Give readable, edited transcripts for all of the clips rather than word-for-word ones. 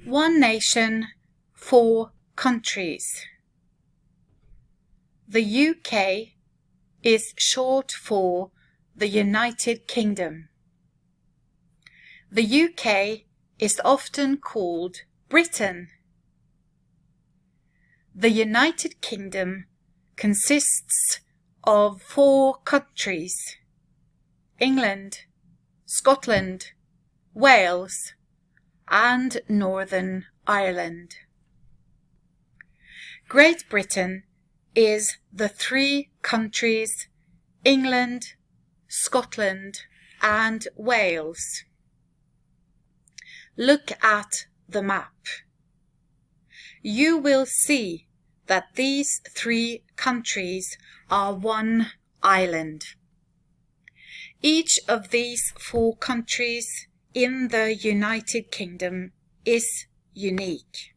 One nation, four countries. The UK is short for the United Kingdom. The UK is often called Britain. The United Kingdom consists of four countries: England, Scotland, Wales, and Northern Ireland. Great Britain is the three countries England, Scotland, and Wales. Look at the map. You will see that these three countries are one island. Each of these four countries in the United Kingdom is unique.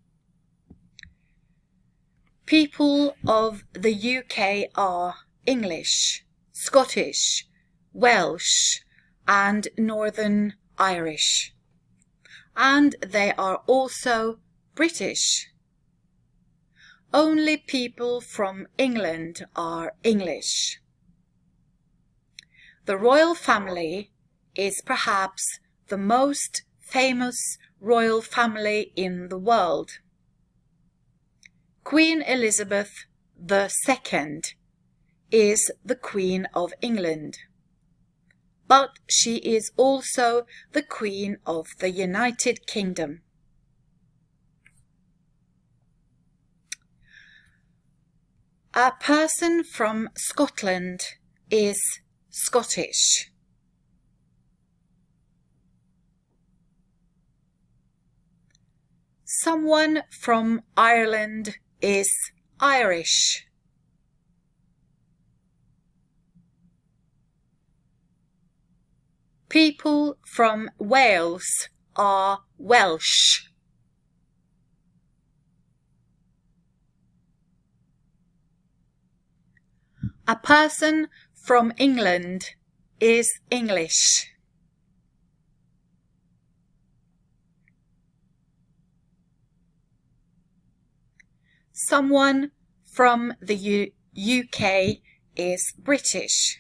People of the UK are English, Scottish, Welsh, and Northern Irish. And they are also British. Only people from England are English. The royal family is perhaps the most famous royal family in the world. Queen Elizabeth II is the Queen of England, but she is also the Queen of the United Kingdom. A person from Scotland is Scottish. Someone from Ireland is Irish. People from Wales are Welsh. A person from England is English. Someone from the UK is British.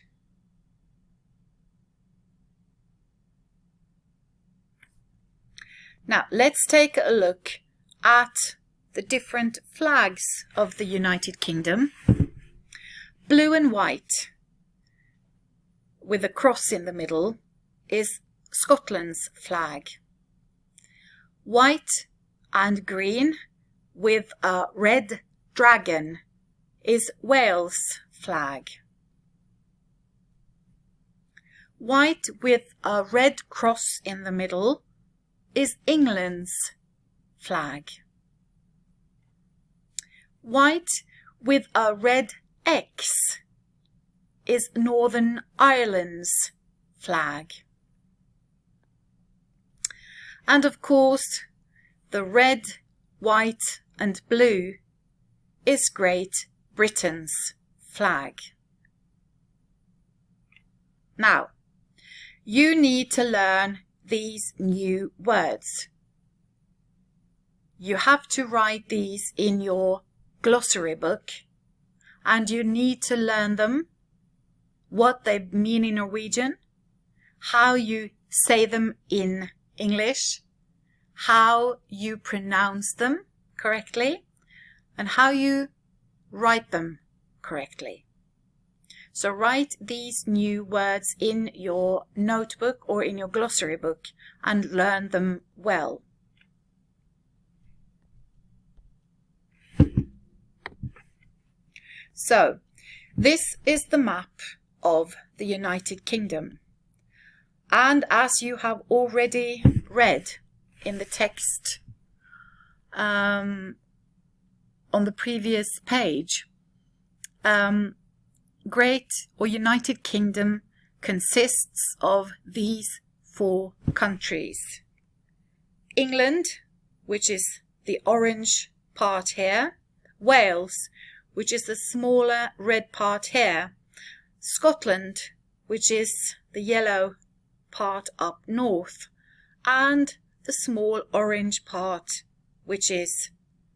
Now let's take a look at the different flags of the United Kingdom. Blue and white with a cross in the middle is Scotland's flag. White and green with a red dragon is Wales' flag. White with a red cross in the middle is England's flag. White with a red X is Northern Ireland's flag. And of course, the red, white and blue is Great Britain's flag. Now, you need to learn these new words. You have to write these in your glossary book, and you need to learn them, what they mean in Norwegian, how you say them in English, how you pronounce them correctly, and how you write them correctly. So write these new words in your notebook or in your glossary book and learn them well. So, this is the map of the United Kingdom. And as you have already read in the text on the previous page, Great or United Kingdom consists of these four countries. England, which is the orange part here, Wales, which is the smaller red part here, Scotland, which is the yellow part up north, and the small orange part, which is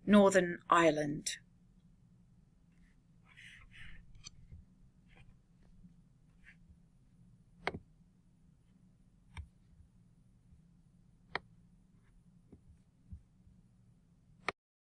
Northern Ireland.